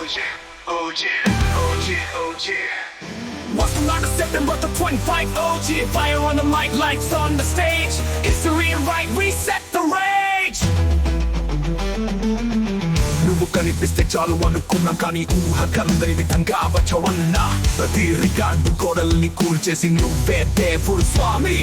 What's the line of September the 25 OG? Fire on the mic, lights on the stage. History right, reset the rage. నువ్వు కనిపిస్తే చాలు అనుకున్నాం కానీ ఊహకందరివి తంగావచ్చవన్నా ప్రతి record గోడల్ని కూల్చేసి నువ్వే దేవుడు స్వామి.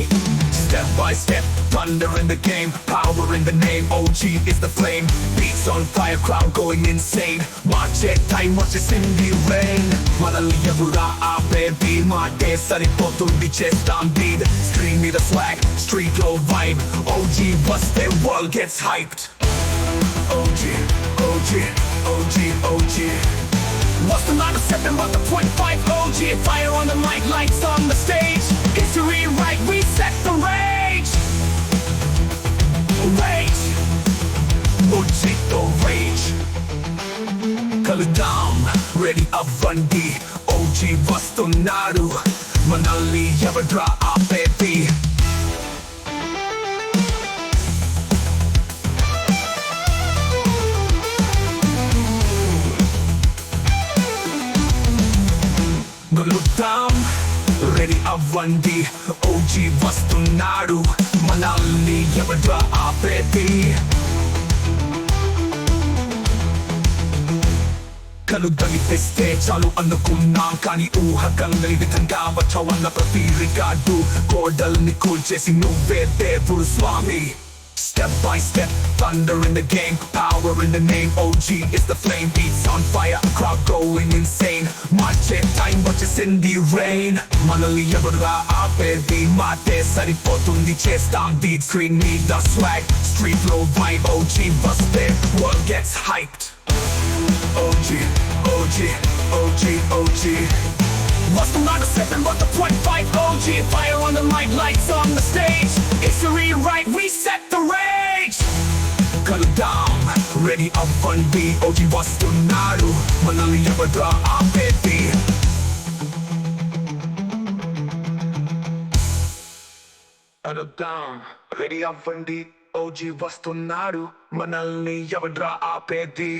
Step by step, thunder in the game, power in the name, OG is the flame. Beats on fire, crowd going insane. Watch it, time watches in the rain. మనల్ని ఎవరా ఆపేది మాటే సరిపోతుంది చేస్తాం beat. Screen me the swag, street low vibe. OG వస్తే world gets hyped. OG, OG, OG, OG. What's the line of September the 25 OG? Fire on the mic, lights on the stage. History right, reset the rage. Rage. OG the rage. Kaludam, ready అవ్వండి. OG వస్తున్నాడు. మనల్ని ఎవడ్రా ఆపేది? Kaludam, ready అవ్వండి. OG వస్తున్నాడు. మనల్ని ఎవడ్రా ఆపేది? కలుద్దని తెస్తే చాలు అనుకున్నాం కానీ ఊహకందరి విధంగా వచ్చవన్న ప్రతి రికార్డు గోడల్ని కూల్చేసి నువ్వే దేవుడు స్వామి. Step by step, thunder in the game, power in the name, OG is the flame. Beats on fire, crowd going insane. March it, time watches in the rain. మనల్ని ఎవరురా ఆపేది మాటే సరిపోతుంది చేస్తాం beat. Screen me the swag, street low vibe. OG వస్తే world gets hyped. OG, OG, OG, OG. What's the line of September the 25 OG? Fire on the mic, lights on the stage. History right, reset the rage. Kaludam, ready అవ్వండి. OG వస్తున్నాడు. మనల్ని ఎవడ్రా ఆపేది? Kaludam, ready అవ్వండి. OG వస్తున్నాడు. మనల్ని ఎవడ్రా ఆపేది?